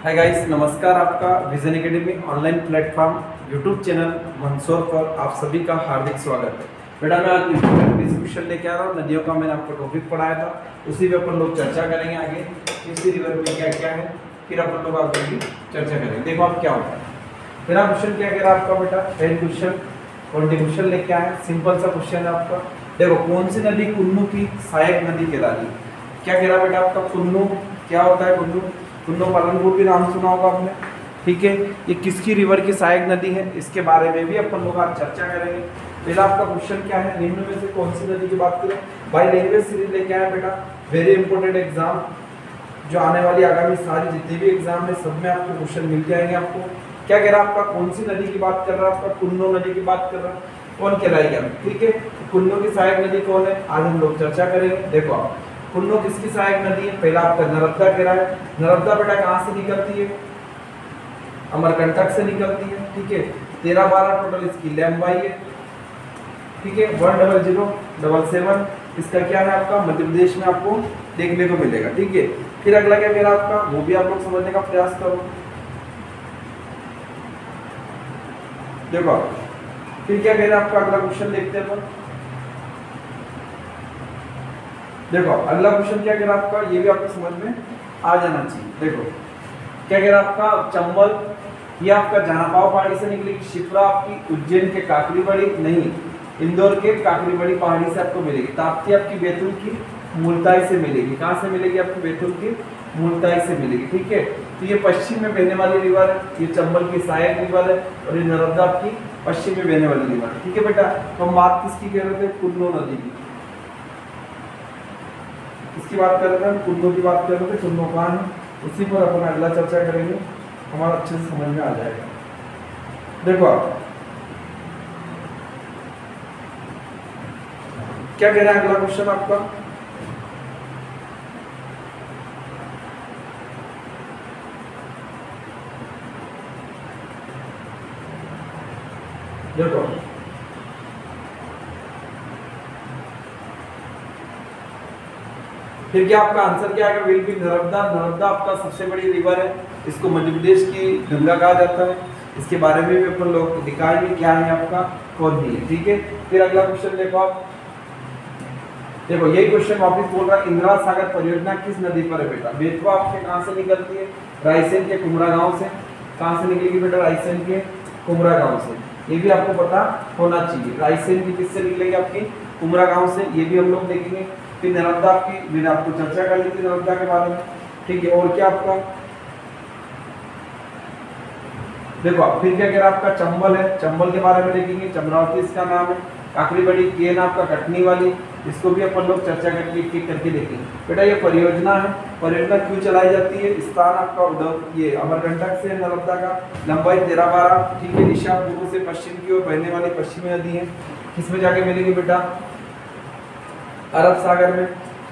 Hi guys, नमस्कार। आपका vision academy online platform YouTube channel Mandsaur पर आप सभी का हार्दिक स्वागत है। बेटा मैं आज इंपॉर्टेंट डिस्कशन लेके आ रहा हूँ। नदियों का मैंने आपको टॉपिक पढ़ाया था, उसी पे अपन लोग चर्चा करेंगे आगे किसी रिवर में क्या क्या है, फिर अपन लोग आगे की चर्चा करेंगे। देखो आप क्या होता है। मेरा क्वेश्चन क्या कह रहा है आपका बेटा, पहले क्वेश्चन कॉन्ट्रीब्यूशन लेके आए। सिंपल सा क्वेश्चन है आपका। देखो कौन सी नदी कुन्नू की सहायक नदी कहलाती है। क्या कह रहा है बेटा आपका, कुन्नू क्या होता है। कुन्नू पालनपुर भी नाम सुना होगा आपने, ठीक है। ये किसकी रिवर की सहायक नदी है, इसके बारे में भी अपन लोग आज चर्चा करेंगे। पहला आपका क्वेश्चन क्या है, निम्न में से कौन सी नदी की बात करें। बाय लैंग्वेज सीरीज लेके आए बेटा, वेरी इंपॉर्टेंट एग्जाम जो आने वाली आगामी सारी जितनी भी एग्जाम है सब में आपको क्वेश्चन मिल जाएंगे। आपको क्या कह रहा है आपका, कौन सी नदी की बात कर रहा है आपका, कुन्नू नदी की बात कर रहा है। कौन कहलाएगी आप, ठीक है। कुन्नू की सहायक नदी कौन है, आज हम लोग चर्चा करेंगे। देखो आप, कुन्नू किसकी सहायक नदी है। पहला आपका नर्मदा कह रहा है। नर्मदा बेटा कहाँ से निकलती है, अमरकंटक से निकलती है, ठीक है। 13-12 टोटल इसकी लंबाई है, ठीक है। 100-77 इसका क्या है आपका, मध्य प्रदेश में आपको देखने को मिलेगा, ठीक है। फिर अगला क्या कह रहा है आपका, वो भी आप लोग समझने का प्रयास करो। देखो फिर क्या कह रहा है आपका, अगला क्वेश्चन देखते हैं अपन। देखो अगला क्वेश्चन क्या कह रहा है आपका, ये भी आपको समझ में आ जाना चाहिए। देखो क्या कह रहा है आपका, चंबल ये आपका जनापाव पहाड़ी से निकलेगी। शिप्रा आपकी उज्जैन के काकरी बड़ी नहीं, इंदौर के काकरी बड़ी पहाड़ी से आपको मिलेगी। ताप्ती आपकी बैतूल की मुल्ताई से मिलेगी। कहाँ से मिलेगी आपको, बैतूल की मुल्ताई से मिलेगी, ठीक है। तो ये पश्चिम में बहने वाली रिवर है, ये चंबल की सहायक रिवर है, और ये नर्मदा आपकी पश्चिम में बहने वाली रिवर है, ठीक है बेटा। तो हम बात किसकी कह रहे थे, कुन्नू नदी की। इसकी बात कर रहे थे हम, कुन्नू की बात कर रहे थे। कुन्नू कहाँ है, उसी पर अपन अगला चर्चा करेंगे, हमारा अच्छे से समझ में आ जाएगा। देखो आप क्या कह रहा है अगला क्वेश्चन आपका। देखो फिर क्या आपका आंसर क्या आएगा, विल बी नर्मदा। नर्मदा आपका सबसे बड़ी रिवर है, इसको मध्य प्रदेश की गंगा कहा जाता है। इसके बारे में भी अपन लोग दिखाएंगे क्या है आपका, कौन भी है, ठीक है। फिर अगला क्वेश्चन देखो आप। देखो यही क्वेश्चन वापस बोल रहा है, इंदिरा सागर परियोजना किस नदी पर है बेटा। बेतवा आपके कहाँ से निकलती है, रायसेन के कुमरा गांव से। कहाँ से निकलेगी बेटा, रायसेन के कुमरा गांव से। ये भी आपको पता होना चाहिए, रायसेन की किससे निकलेगी आपकी, कुमरा गांव से। ये भी हम लोग देखेंगे। फिर नर्मदा की मैंने आपको चर्चा कर ली थी नर्मदा के बारे में, ठीक है। और क्या आपका, देखो फिर क्या कह रहा है आपका, चंबल है। चंबल के बारे में देखेंगे, चंद्रावती इसका नाम है। काकरी बड़ी केन आपका कटनी वाली, इसको भी अपन लोग चर्चा करके देखेंगे बेटा। ये परियोजना है, परियोजना क्यों चलाई जाती है। स्थान आपका उधर ये अमरकंटक से नर्मदा का, लंबाई 13-12, ठीक है। दिशा पूर्व से पश्चिम की ओर बहने वाली पश्चिमी नदी है। किसमें जाके मिलेगी बेटा, अरब सागर में।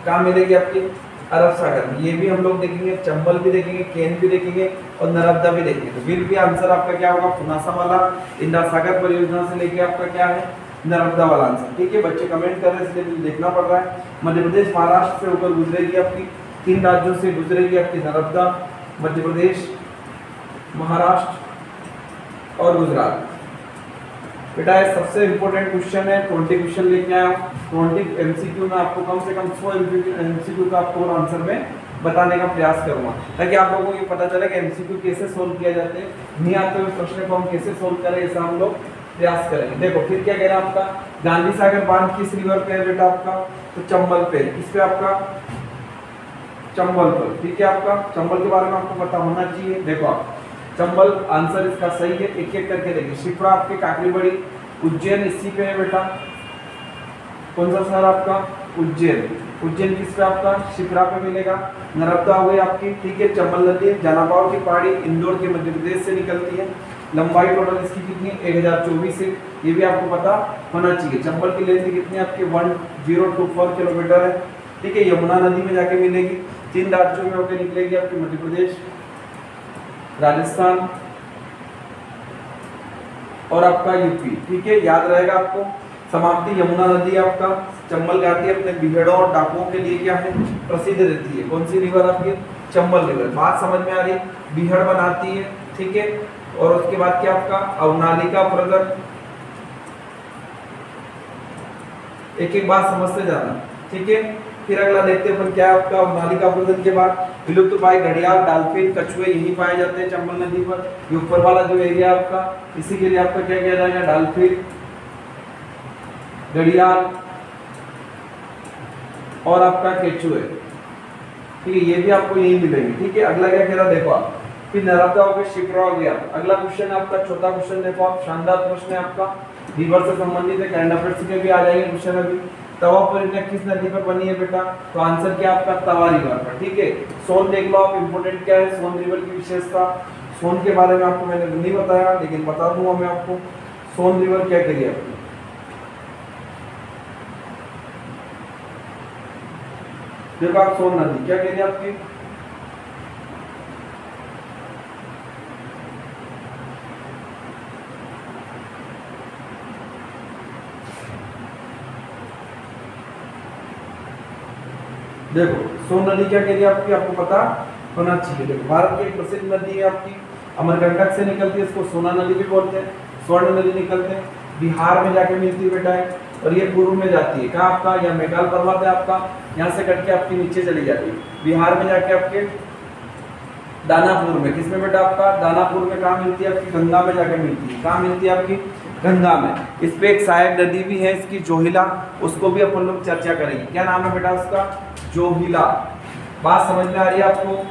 कहाँ मिलेगी आपकी, अरब सागर में। ये भी हम लोग देखेंगे, चंबल भी देखेंगे, केन भी देखेंगे, और नर्मदा भी देखेंगे। तो फिर भी आंसर आपका क्या होगा, पुनासा वाला इंदिरा सागर परियोजना से लेके आपका क्या है, नर्मदा वाला आंसर, ठीक है। बच्चे कमेंट कर रहे हैं इसलिए मुझे देखना पड़ रहा है। मध्य प्रदेश महाराष्ट्र से होकर गुजरेगी आपकी, 3 राज्यों से गुजरेगी आपकी नर्मदा, मध्य प्रदेश, महाराष्ट्र और गुजरात। बेटा ये सबसे इंपॉर्टेंट क्वेश्चन है, 20 क्वेश्चन लेके आया हूँ। 20 एमसीक्यू में आपको कम से कम 100 एमसीक्यू का आपको आंसर में बताने का प्रयास करूंगा, ताकि आप लोगों को ये पता चले कि एमसीक्यू कैसे सोल्व किया जाते हैं, नहीं आते हुए प्रश्न को हम कैसे सोल्व करें, ऐसा हम लोग प्रयास करेंगे। देखो फिर क्या कह रहा है आपका, गांधी सागर बांध किस रिवर पे है बेटा आपका, तो चंबल पे। किस पे आपका, चंबल पर, ठीक है। आपका चंबल के बारे में आपको पता होना चाहिए। देखो आप चंबल आंसर इसका सही है, एक एक करके देखिए। शिप्रा आपके काकरी बड़ी, उज्जैन इसी पे है बेटा। कौन सा शहर आपका, उज्जैन। उज्जैन किस पे आपका, शिप्रा पे मिलेगा। नर्मदा हो गई आपकी, ठीक है। चंबल नदी जनापाव की पहाड़ी इंदौर के मध्य प्रदेश से निकलती है। लंबाई टोटल इसकी कितनी, 1024 है। ये भी आपको पता होना चाहिए। चंबल की लेंथ कितनी आपकी, 1024 किलोमीटर है, ठीक है। यमुना नदी में जाके मिलेगी। 3 राज्यों में होकर निकलेगी आपकी, मध्य प्रदेश, राजस्थान और आपका यूपी, ठीक है। याद रहेगा आपको। समाप्ति यमुना नदी आपका चंबल घाटी अपने बीहड़ों और डाकुओं के लिए क्या है, प्रसिद्ध रहती है। कौन सी रिवर आपकी, चंबल रिवर। बात समझ में आ रही, बीहड़ बनाती है, ठीक है। और उसके बाद क्या आपका अवनालिका प्रगत, एक एक बात समझते जाना, ठीक है। फिर अगला देखते हैं अपन क्या है आपका अवनालिका प्रगत के बाद विलुप्त पाए घड़ियाल, डॉल्फिन, कछुए यही पाए जाते हैं चंबल नदी पर। ये ऊपर वाला जो एरिया आपका, इसी के लिए आपका क्या किया जाएगा, डॉल्फिन, घड़ियाल और आपका केचुए, ठीक है। ये भी आपको यही मिलेंगे, ठीक है। अगला क्या कह रहा देखो आप, फिर नर्मदा हो गया, शिप्रा हो गया। अगला क्वेश्चन है आपका, चौथा क्वेश्चन देखो आप, शानदार प्रश्न है आपका, रिवर से संबंधित है, करंट अफेयर्स के भी आ जाएंगे क्वेश्चन अभी। तवा परियोजना किस नदी पर बनी है बेटा, तो आंसर क्या आपका तवा रिवर पर, ठीक है। सोन देख लो आप, इंपोर्टेंट क्या है सोन रिवर की विशेषता। सोन के बारे में आपको मैंने नहीं बताया, लेकिन बता दूंगा मैं आपको सोन रिवर क्या करिए आपकी। देखो आप सोन नदी क्या कह रही है आपकी, देखो सोन नदी क्या कह रही है आपकी, आपको पता होना चाहिए। देखो भारत की एक प्रसिद्ध नदी है आपकी, अमरकंटक से निकलती है, इसको सोना नदी भी बोलते हैं, स्वर्ण नदी निकलते हैं, बिहार में जाके मिलती है बेटा है। और ये पूर्व में जाती है, कहाँ आपका, यहाँ मेघाल पर्वत है आपका, यहाँ से कट के आपकी नीचे चली जाती है, बिहार में जाके आपके दानापुर में, किसमें बेटा आपका दानापुर में, कहाँ मिलती है आपकी, गंगा में जाके मिलती है। कहाँ मिलती है आपकी, गंगा में। इस पे एक सहायक नदी भी है इसकी, जोहिला, उसको भी अपन लोग चर्चा करेंगे। क्या नाम है बेटा उसका, जोहिला। बात समझ में आ रही है आपको,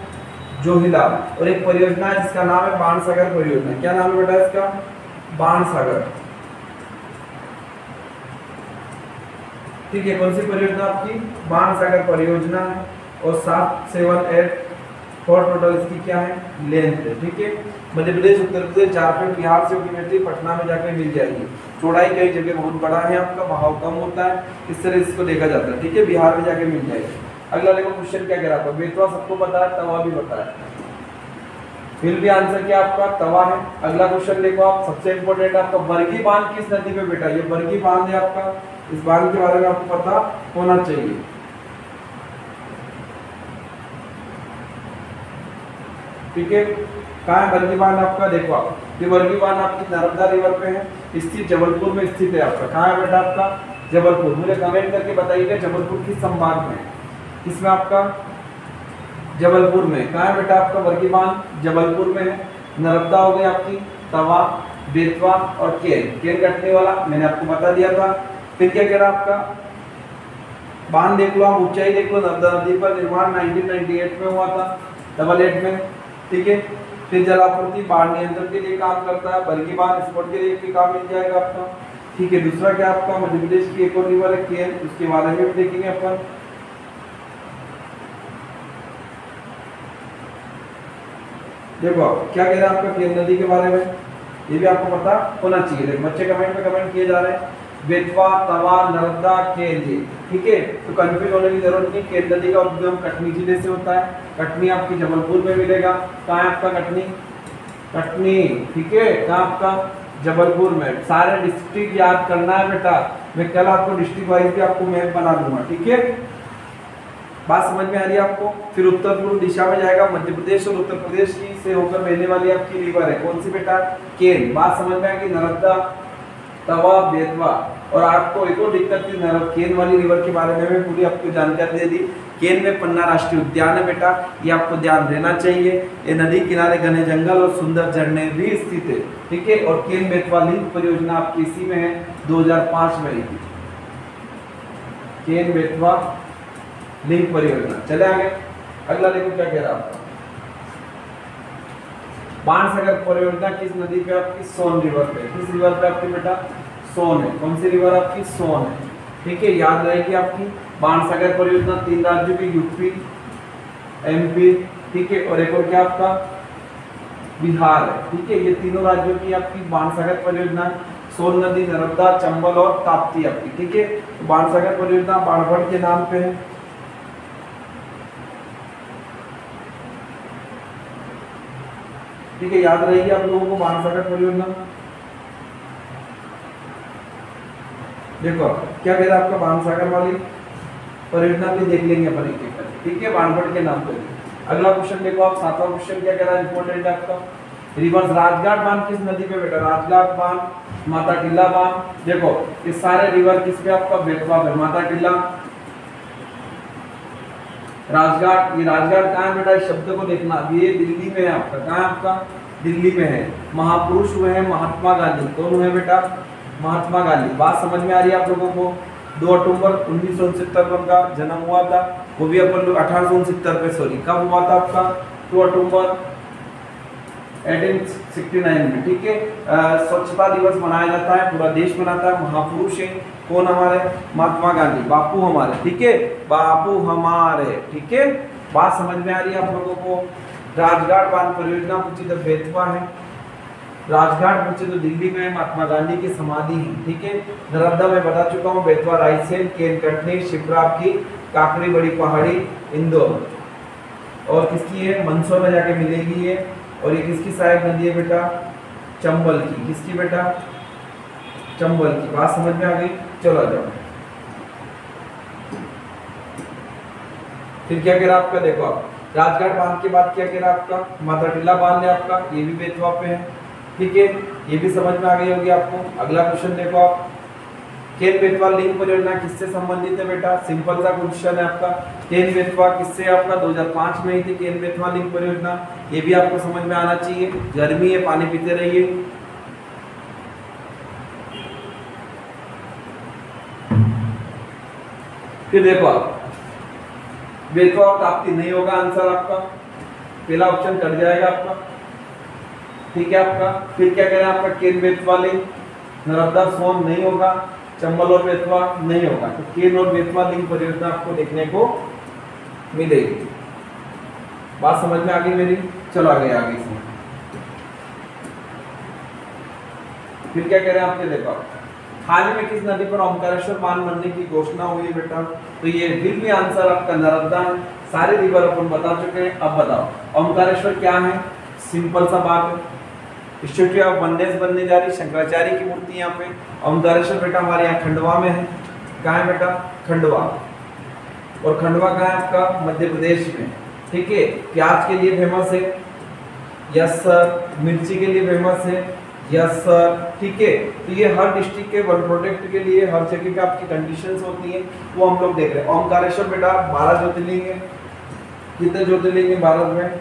जोहिला। और एक परियोजना है जिसका नाम है बाणसागर परियोजना। क्या नाम है बेटा इसका, बाणसागर, ठीक है। कौन सी परियोजना आपकी, बाणसागर परियोजना है। और 778 और टोटल इसकी क्या है, लेंथ है, ठीक है। मध्य प्रदेश, उत्तर प्रदेश, झारखंड, बिहार से होकर मिलती है, पटना में जाकर मिल जाएगी। चौड़ाई कई जगह बहुत बड़ा है आपका, बहाव कम होता है, इस तरह इसको देखा जाता है, ठीक है। बिहार में जाके मिल जाएगी। अगला देखो क्वेश्चन क्या कह रहा था, बेतवा सबको पता है, तवा भी पता है, फिर भी आंसर क्या आपका तवा है। अगला क्वेश्चन देखो आप, सबसे इंपॉर्टेंट आपका, बरगी बांध किस नदी पे बेटा, ये बरगी बांध है आपका, इस बांध के बारे में आपको पता होना चाहिए, ठीक है। कहाँ है बरगी बांध आपका, देखो आप, ये बरगी बांध आपकी नर्मदा रिवर पे है, स्थित जबलपुर में स्थित है आपका। कहाँ है बेटा आपका, जबलपुर। मुझे कमेंट करके बताइएगा जबलपुर किस संभाग में, किसमें आपका, जबलपुर में। कहाँ है बेटा आपका बरगी बांध, जबलपुर में है। नर्मदा हो गई आपकी, तवा, बेतवा और केन कटने वाला मैंने आपको बता दिया था। फिर क्या कह रहा आपका, बांध देख लो आप, ऊंचाई देख लो, नर्मदा नदी पर निर्माण 1998 में हुआ था, 88 में, ठीक है। फिर जलापूर्ति, बाढ़ नियंत्रण के लिए काम करता है, बरगी बांध स्पोर्ट के लिए भी काम मिल जाएगा आपका, ठीक है। दूसरा क्या आपका, मध्य प्रदेश की एक और रिवर है केन, उसके बारे में भी देखेंगे अपन। देखो क्या कह रहा है आपका केन नदी के बारे में, ये भी आपको पता होना चाहिए। देखो बच्चे कमेंट में कमेंट किए जा रहे हैं, बेतवा, तवा, नर्मदा, केन, जी, ठीक है। तो कंफ्यूज होने की जरूरत नहीं। केन नदी का उद्गम कटनी जिले से होता है, कटनी आपकी जबलपुर में मिलेगा। कहाँ है आपका कटनी, कटनी, ठीक है। कहाँ आपका, जबलपुर में। सारे डिस्ट्रिक्ट याद करना है बेटा, मैं कल आपको डिस्ट्रिक्ट वाइज भी आपको मैप बना दूंगा, ठीक है। बात समझ में आ रही है आपको। फिर उत्तर पूर्व दिशा में जाएगा, मध्य प्रदेश और उत्तर प्रदेश की से होकर बहने वाली आपकी रिवर है, कौन सी बेटा, केन। बात समझ में आएगी, नर्मदा, तवा, बेतवा। और आपको एक और दिक्कत थी, केन वाली रिवर के बारे में पूरी आपको जानकारी दे दी। केन में पन्ना राष्ट्रीय उद्यान है बेटा, ये आपको ध्यान देना चाहिए। ये नदी किनारे घने जंगल और सुंदर झरने भी स्थित है, ठीक है। और केन बेतवा लिंक परियोजना आपकी इसी में है, 2005 में आई थी, केन बेतवा लिंक परियोजना। चले आगे, अगला देखो क्या कह रहा है आपका, बाणसागर परियोजना किस नदी पे आपकी, सोन रिवर पे। किस रिवर पे आपकी बेटा, सोन है। कौन सी रिवर आपकी, सोन है, ठीक है। याद रहेगी आपकी बाणसागर परियोजना 3 राज्यों की, यूपी, एमपी, ठीक है। और एक और क्या आपका, बिहार है, ठीक है। ये तीनों राज्यों की आपकी बाणसागर परियोजना, सोन नदी, नर्मदा, चंबल और ताप्ती आपकी, ठीक है। तो बाणसागर परियोजना बाणभट्ट के नाम पे है, ठीक है। याद रहेगी आप लोगों को बाणसागर परियोजना। देखो क्या कह रहा है आपका बाणसागर वाली परियोजना भी देख लेंगे अपन एक एक करके, ठीक है, बाणगढ़ के नाम पर। अगला क्वेश्चन देखो आप, 7वां क्वेश्चन क्या कह रहा है, इंपॉर्टेंट है आपका। रिवर्स राजघाट बांध किस नदी पे बेटा, राजघाट बांध, माता टिल्ला बांध। देखो ये सारे रिवर किस पे आपका, बेतवा पे, माता टिल्ला, राजघाट। ये राजघाट कहाँ है बेटा, इस शब्द को देखना, ये दिल्ली में है आपका, कहाँ है आपका, दिल्ली में है। महापुरुष हुए हैं महात्मा गांधी, कौन हुए बेटा, महात्मा गांधी। बात समझ में आ रही है आप लोगों को। 2 अक्टूबर 1969 को उनका जन्म हुआ था, वो भी अपन लोग 1869 पे, सॉरी कब हुआ था आपका, 2 अक्टूबर 1869 में, ठीक है। स्वच्छता दिवस मनाया जाता है, पूरा देश मनाता है। महापुरुष है कौन हमारे, महात्मा गांधी, बापू हमारे, ठीक है, बापू हमारे, ठीक है। बात समझ में आ रही है आप लोगों को। राजघाट बांध परियोजना पूछी तो बेतवा है, राजघाट पूछे तो दिल्ली में महात्मा गांधी की समाधि है, ठीक है। नर्मदा में बता चुका हूँ, बेतवा रायसेन, केन कटनी, शिप्रा की, काकड़ी बड़ी पहाड़ी इंदौर, और किसकी है, मंदसौर में जाके मिलेगी ये। और ये किसकी सहायक नदी है बेटा, चंबल की, किसकी बेटा, चंबल की। बात समझ में आ गई, चलो जाओ। फिर क्या कह रहा आपका, देखो आप राजघाट बांध के बाद क्या कह रहा आपका, माता टिल्ला बांध है आपका, ये भी बेतवा पे है, ठीक है, ये भी समझ में आ गई होगी आपको। अगला क्वेश्चन देखो आप, केन बेतवा लिंक परियोजना किससे संबंधित है बेटा, सिंपल सा क्वेश्चन है आपका। केन बेतवा किससे, आपका 2005 में ही थी केन बेतवा लिंक परियोजना, ये भी आपको समझ में आना चाहिए। गर्मी है, पानी पीते रहिए। फिर देखो आप, बेतवा और ताप्ती नहीं होगा आंसर आपका, पहला ऑप्शन कट जाएगा आपका, ठीक है आपका। फिर क्या कह रहे हैं आपका, केन बेतवा लिंक, नर्मदा सोन नहीं होगा, चंबल और बेतवा नहीं होगा, तो केन और बेतवा लिंक परियोजना आपको देखने को मिलेगी। बात समझ में आ गई मेरी, चलो आगे आगे इसमें। फिर क्या कह रहे हैं आपके, देखो हाल ही में किस नदी पर ओमकारेश्वर बांध बनने की घोषणा हुई है बेटा, तो ये फिर भी आंसर आपका नर्मदा है। सारे रिवर अपन बता चुके हैं, अब बताओ ओमकारेश्वर क्या है, सिंपल सा बात है, स्टैच्यू ऑफ वननेस बनने जा रही, शंकराचार्य की मूर्ति यहाँ पे। ओमकारेश्वर बेटा हमारे यहाँ खंडवा में है, कहाँ है बेटा, खंडवा, और खंडवा कहाँ है आपका, मध्य प्रदेश में, ठीक है। प्याज के लिए फेमस है, यस सर, मिर्ची के लिए फेमस है, यस सर, ठीक है। तो ये हर डिस्ट्रिक्ट के वन प्रोडक्ट के लिए हर जगह पे आपकी कंडीशंस होती हैं, वो हम लोग देख रहे हैं। ओमकारेश्वर बेटा 12 ज्योतिर्लिंग है, कितने ज्योतिर्लिंग है भारत में,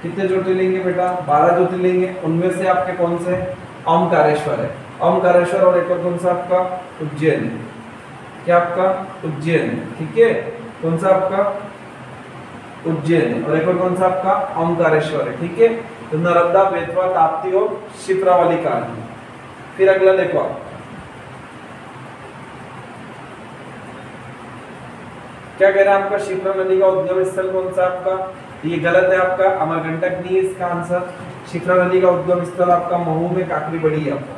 कितने ज्योतिर्लिंग है बेटा, 12 ज्योतिर्लिंग है, उनमें से आपके कौन से, ओमकारेश्वर है, ओमकारेश्वर, और एक और कौन सा आपका, उज्जैन है, क्या आपका, उज्जैन है, ठीक है, कौन सा आपका, उज्जैन है, और एक और कौन सा आपका, ओमकारेश्वर है, ठीक है। तो नर्मदा, बेतवा, ताप्ती और शिप्रा वाली कहानी। फिर अगला देखो आप, क्या कह रहा है आपका, शिप्रा नदी का उद्गम स्थल कौन सा आपका, ये गलत है आपका, अमरकंटक नहीं है इसका आंसर। शिप्रा नदी का उद्गम स्थल आपका महू में काकरी बड़ी है आपका,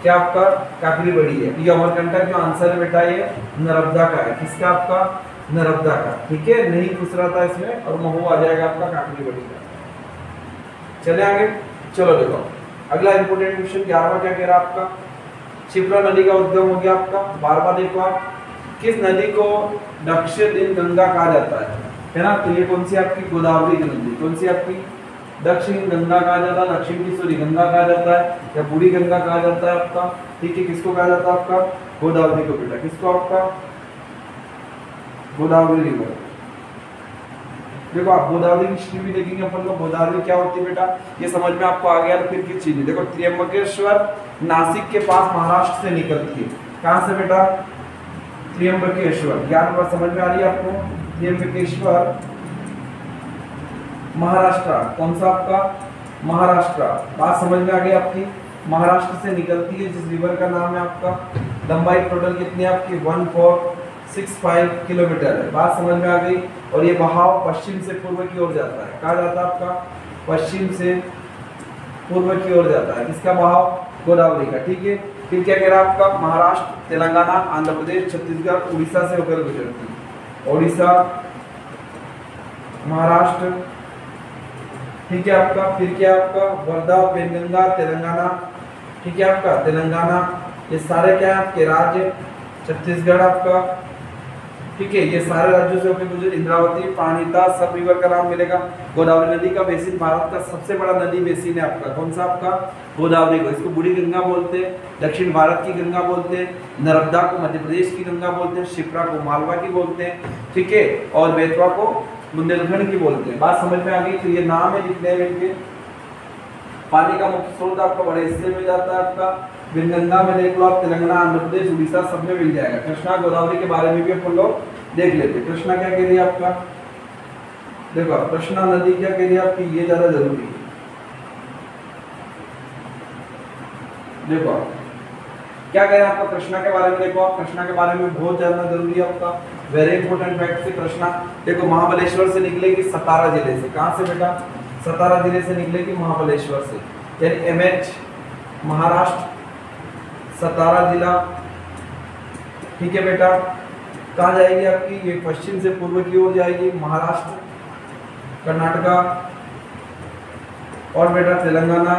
क्या आपका, काकरी बड़ी है। ये अमरकंटक जो आंसर है बेटा ये नर्मदा का है, किसका आपका, नर्मदा का, ठीक है, नहीं पूछ रहा था इसमें, और महू आ जाएगा आपका काकरी बड़ी का। चले आगे, चलो देखो अगला इंपोर्टेंट क्वेश्चन 11वां क्या कह रहा है आपका, शिप्रा नदी का उद्गम हो गया आपका। 12वां देखो आप, किस नदी को दक्षिण गंगा कहा जाता है ना, तो ये कौन सी आपकी, गोदावरी की नदी, कौन सी आपकी, दक्षिण गंगा कहा जाता है, दक्षिण की सूरी गंगा कहा जाता है, या बूढ़ी गंगा कहा जाता है आपका, ठीक है। किसको कहा जाता है आपका, गोदावरी को बेटा, किसको आपका, गोदावरी रिवर। देखो आप गोदावरी की हिस्ट्री भी देखेंगे अपन लोग, गोदावरी क्या होती है बेटा, ये समझ में आपको आ गया। तो फिर किस चीज, देखो त्र्यंबकेश्वर नासिक के पास महाराष्ट्र से निकलती है, कहाँ से बेटा, त्र्यंबकेश्वर, ज्ञान बात समझ में आ रही है आपको, त्र्यंबकेश्वर महाराष्ट्र, कौन सा आपका, महाराष्ट्र। बात समझ में आ गई आपकी, महाराष्ट्र से निकलती है, जिस रिवर का नाम है आपका, लंबाई टोटल कितनी है आपकी, 1465 किलोमीटर है। बात समझ में आ गई। और ये बहाव पश्चिम से पूर्व की ओर जाता है, कहाँ जाता है आपका, पश्चिम से पूर्व की ओर जाता है, किसका बहाव, गोदावरी का, ठीक है। फिर क्या कह रहा है आपका, महाराष्ट्र, तेलंगाना, आंध्र प्रदेश, छत्तीसगढ़, उड़ीसा से होकर गुजरती है, उड़ीसा, महाराष्ट्र, ठीक है आपका। फिर क्या आपका, वर्धा, पेनगंगा, तेलंगाना, ठीक है आपका, तेलंगाना, ये सारे क्या है आपके राज्य, छत्तीसगढ़ आपका, ठीक है। ये सारे राज्यों से होकर गुजर इंद्रावती, प्राणहिता, सब रिवर का नाम मिलेगा। गोदावरी नदी का बेसिन भारत का सबसे बड़ा नदी बेसिन है आपका, कौन सा आपका, गोदावरी को। इसको बूढ़ी गंगा बोलते हैं, दक्षिण भारत की गंगा बोलते हैं, नर्मदा को मध्य प्रदेश की गंगा बोलते हैं, शिप्रा को मालवा की बोलते हैं, ठीक है, और बेतवा को बुंदेलखंड की बोलते हैं। बात समझ में आ गई। तो ये नाम है जितने इनके। पानी का मुख्य स्रोत आपका बड़े हिस्से में जाता है आपका, विनगंगा में देख लो आप, तेलंगाना, आंध्र प्रदेश, उड़ीसा सब में मिल जाएगा। कृष्णा गोदावरी के बारे में भी अपन लोग देख लेते। कृष्णा क्या कह रही है आपका, देखो कृष्णा नदी क्या कह रही है आपकी, ये ज्यादा जरूरी है। देखो क्या कह रहे हैं आपका कृष्णा के बारे में, देखो आप कृष्णा के बारे में बहुत जानना जरूरी है आपका, वेरी इंपॉर्टेंट फैक्ट से। कृष्णा देखो महाबलेश्वर से निकलेगी सतारा जिले से, कहाँ से बेटा, सतारा जिले से निकलेगी महाबलेश्वर से, यानी एमएच महाराष्ट्र, सतारा जिला, ठीक है बेटा। कहाँ जाएगी आपकी, ये पश्चिम से पूर्व की ओर जाएगी, महाराष्ट्र, कर्नाटका और बेटा तेलंगाना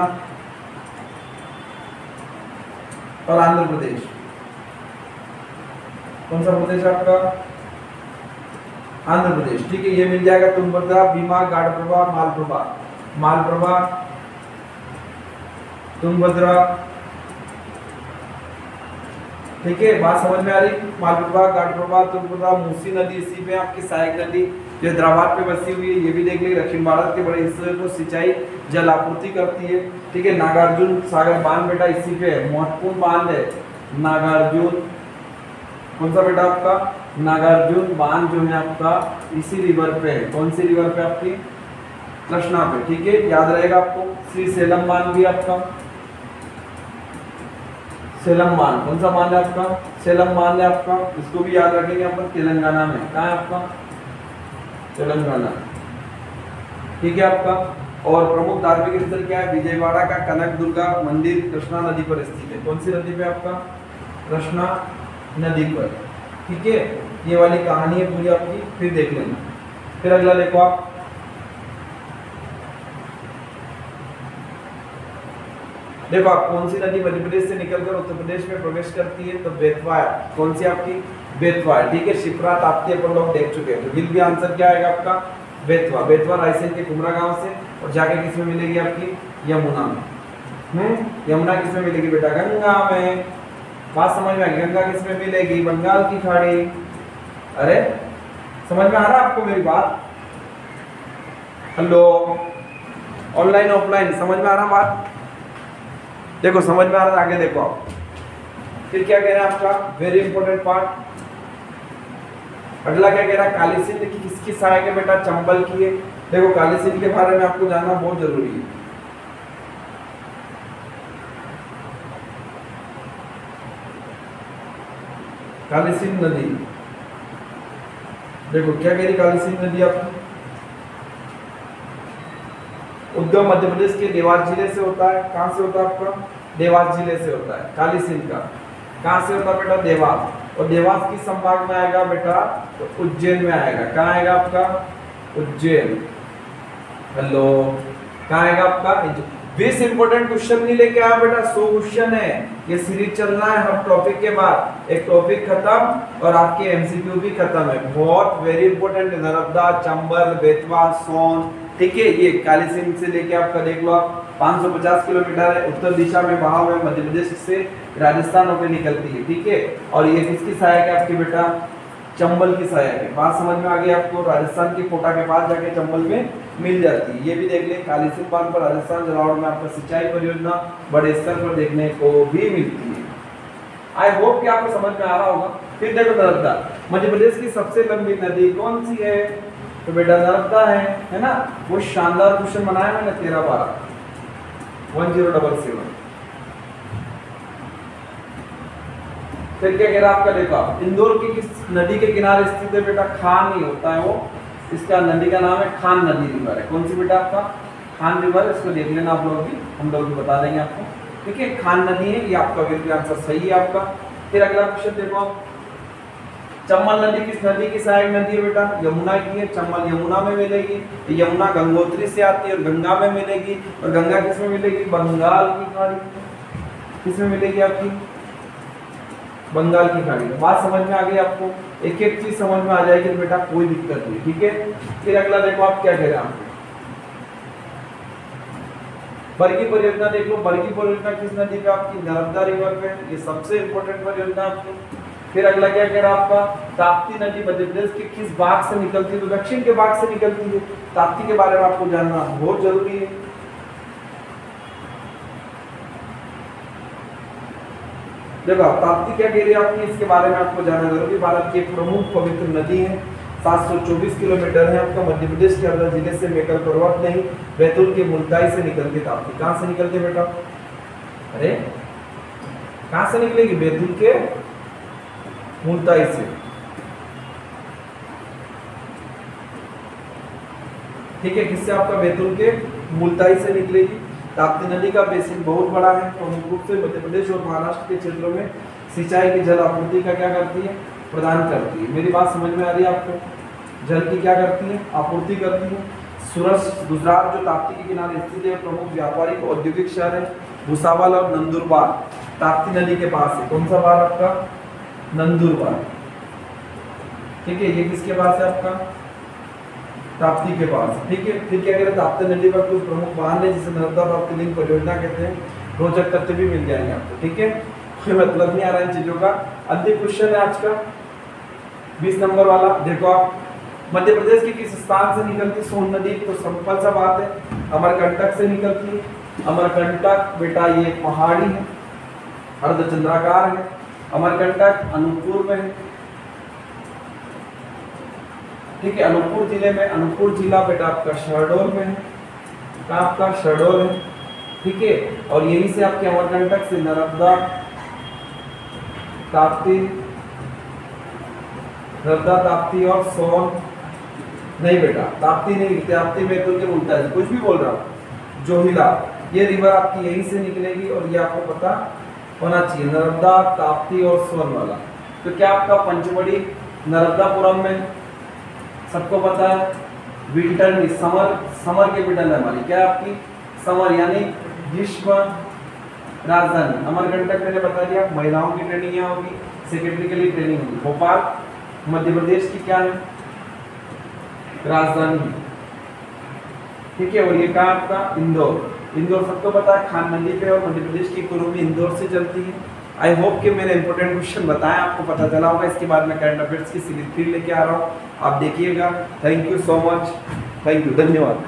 और आंध्र प्रदेश। कौन सा प्रदेश आपका, आंध्र प्रदेश, ठीक है। ये मिल जाएगा तुंगभद्रा, भीमा, गाढ़प्रभा, मालप्रभा, मालप्रभा, तुंगभद्रा, ठीक है। बात समझ में आ रही, मालप्रभा, गाढ़प्रभा, तुंगभद्रा, मूसी नदी इसी पे आपकी, सहायक नदी जो हैदराबाद पे बसी हुई है, ये भी देख ली। दक्षिण भारत के बड़े हिस्से को सिंचाई जल आपूर्ति करती है, ठीक है। नागार्जुन सागर बांध बेटा इसी पे है, महत्वपूर्ण बांध है नागार्जुन, कौन सा बेटा आपका, नागार्जुन बांध जो है आपका इसी रिवर पे है, कौन सी रिवर पे आपकी, कृष्णा पे, ठीक है, याद रहेगा आपको। श्री सेलम बांध भी आपका, सेलम बांध, कौन सा बांध है आपका, सेलम बांध है आपका, इसको भी याद रखेंगे यहाँ पर, तेलंगाना में, कहाँ है आपका, तेलंगाना, ठीक है आपका। और प्रमुख धार्मिक स्थल क्या है, विजयवाड़ा का कनक दुर्गा मंदिर कृष्णा नदी पर स्थित है, कौन सी नदी पे आपका, कृष्णा नदी पर, ठीक है। ये वाली कहानी है पूरी आपकी, फिर देख लेना। फिर अगला देखो आप, देखो आप कौन सी नदी मध्य प्रदेश से निकलकर उत्तर प्रदेश में प्रवेश करती है, तो बेतवा है, कौन सी आपकी, बेतवा है, ठीक है। शिप्रा, ताप्ती अपन लोग देख चुके हैं, तो विल भी आंसर क्या आएगा आपका, बेतवा। बेतवा रायसेन के कुमरा गांव से, और जाके किसमें मिलेगी आपकी, यमुना में। यमुना किसमें मिलेगी बेटा, गंगा में। बात समझ में आ गई, गंगा किसमें मिलेगी, बंगाल की खाड़ी। अरे समझ में आ रहा है आपको मेरी बात, हेलो, ऑनलाइन ऑफलाइन समझ में आ रहा बात, देखो समझ में आ रहा है, आगे देखो आप। फिर क्या कह रहे हैं आपका, वेरी इंपॉर्टेंट पार्ट, अगला क्या कह रहा है, काली सिंध की किसकी सहायक है बेटा, चंबल की है। देखो काली सिंध के बारे में आपको जानना बहुत जरूरी है। काली सिंध नदी, देखो क्या कह रही काली सिंध नदी आपकी, उद्गम मध्य प्रदेश के देवास जिले से होता है, कहां से होता है आपका, देवास जिले से होता है। काली सिंध का कहां से होता है बेटा, देवास, और देवास किस संभाग में आएगा बेटा, तो उज्जैन में आएगा। कहां आएगा आपका, उज्जैन, हेलो, कहां आएगा आपका। 20 इंपोर्टेंट क्वेश्चन नहीं लेके आया बेटा, 100 क्वेश्चन है, ये सीरीज चलना है हर टॉपिक के बाद, एक टॉपिक खत्म और आपके एमसीक्यू भी खत्म है, बहुत वेरी इंपॉर्टेंट। नर्मदा, चंबल, बेतवा, सोन, ठीक है। ये काली सिंध से लेके आपका देख लो आप 550 किलोमीटर है, उत्तर दिशा में बहा हुआ है, मध्य प्रदेश से राजस्थान होकर निकलती है, ठीक है। और ये किसकी सहायक है आपकी बेटा, चंबल की सहायक है। बात समझ में आ गई आपको, राजस्थान की कोटा के पास जाके चंबल में मिल जाती है। ये भी देख लें, काली सिंध बांध पर राजस्थान जलावड़ में आपका सिंचाई परियोजना बड़े स्तर पर देखने को भी मिलती है। आई होप कि आपको समझ में आ रहा होगा। फिर देखो नर्मदा, मध्य प्रदेश की सबसे लंबी नदी कौन सी है, तो बेटा नर्मदा है ना। वो शानदार क्वेश्चन बनाया मैंने 13-12 1077। फिर क्या कह रहा आपका, देखो इंदौर की किस नदी के किनारे स्थित है बेटा, खान ही होता है वो, इसका नदी का नाम है खान नदी रिवर है। कौन सी बेटा आपका, खान रिवर, इसको देख लेना आप लोग भी, हम लोग भी बता देंगे आपको, ठीक है। खान नदी है, ये आपका बिल्कुल आंसर सही है आपका। फिर अगला क्वेश्चन देखो, चंबल नदी किस नदी की सहायक नदी है बेटा, यमुना की है। चंबल यमुना में मिलेगी, यमुना गंगोत्री से आती है और गंगा में मिलेगी, और गंगा किस में मिलेगी, बंगाल की खाड़ी, किस में मिलेगी आपकी, बंगाल की खाड़ी में। बात समझ में आ गई आपको? एक एक चीज समझ में आ जाएगी तो बेटा कोई दिक्कत नहीं, ठीक है। फिर अगला देखो आप क्या कह रहे हैं आपको, बरगी परियोजना देख लो। बरगी परियोजना किस नदी पे? आपकी नर्मदा रिवर पे, ये सबसे इंपॉर्टेंट परियोजना आपकी। फिर अगला क्या कह रहा है आपका, ताप्ती नदी मध्य प्रदेश के किस भाग से निकलती है? तो दक्षिण के भाग से निकलती है। ताप्ती के बारे में आपको जानना बहुत जरूरी है। देखो ताप्ती क्या कह रही है आपकी, इसके बारे में आपको जानना जरूरी। भारत की एक प्रमुख पवित्र नदी है, 724 किलोमीटर है आपका, मध्य प्रदेश के हरदा जिले से मेकल पर्वत नहीं बैतूल के मुल्ताई से निकलती ताप्ती। कहां से निकलती बेटा? अरे कहां से निकलेगी? बैतूल के मुल्ताई से, ठीक है। किससे? आपका बैतूल के मुल्ताई से निकलेगी। ताप्ती नदी का बेसिन बहुत बड़ा है, प्रमुख रूप से मध्य प्रदेश और महाराष्ट्र के क्षेत्रों में सिंचाई की जल आपूर्ति का क्या करती है? प्रदान करती है। मेरी बात समझ में आ रही है आपको? जल की क्या करती है? आपूर्ति करती है। सूरत गुजरात जो ताप्ती के किनारे स्थित है, प्रमुख व्यापारिक औद्योगिक शहर है। भुसावल और नंदुरबार ताप्ती नदी के पास है। कौन सा बार आपका? नंदुरबार, ठीक है। ये किसके पास है? आपका ताप्ती के पास, ठीक है। फिर क्या करें, ताप्ती नदी पर कुछ प्रमुख बांध है जिसे नर्मदा ताप्ती लिंक परियोजना कहते हैं। रोचक तथ्य भी मिल जाएंगे आपको, ठीक है। कोई मतलब नहीं आ रहा इन चीजों का। अंतिम क्वेश्चन है आज का 20 नंबर वाला। देखो आप, मध्य प्रदेश के किस स्थान से निकलती सोन नदी? तो सिंपल सा बात है, अमरकंटक से निकलती है। अमरकंटक बेटा ये पहाड़ी है, अर्धचंद्राकार है। अमरकंटक अनूपपुर में है, ठीक है। अनूपपुर जिले में, अनूपपुर जिला बेटा आपका शहडोल में है। कहाँ? आपका शहडोल है, ठीक है। और यहीं से आपके अमरकंटक से नर्मदा ताप्ती, नर्मदा ताप्ती और सोन नहीं बेटा, ताप्ती नहीं, ताप्ती बैतूल के बोलता है, कुछ भी बोल रहा हूँ। जोहिला, ये रिवर आपकी यहीं से निकलेगी और ये आपको पता होना चाहिए, नर्मदा ताप्ती और सोन वाला। तो क्या आपका पंचमढ़ी नर्मदापुरम में, सबको पता है। विंटर में समर, समर कैपिटल है हमारी, क्या आपकी? समर यानी ग्रीष्म राजधानी। अमरकंटक मैंने बता दिया, महिलाओं की ट्रेनिंग यहाँ होगी, सेक्रेटरी के लिए ट्रेनिंग होगी। भोपाल मध्य प्रदेश की क्या है? राजधानी, ठीक है। और ये कहाँ आपका? इंदौर। इंदौर सबको पता है, खान नदी पे, और मध्य प्रदेश की इकोनॉमी इंदौर से चलती है। आई होप कि मैंने इंपॉर्टेंट क्वेश्चन बताया, आपको पता चला होगा। इसके बाद मैं करंट अफेयर्स की सीरीज फिर लेके आ रहा हूँ, आप देखिएगा। Thank you so much, thank you, धन्यवाद।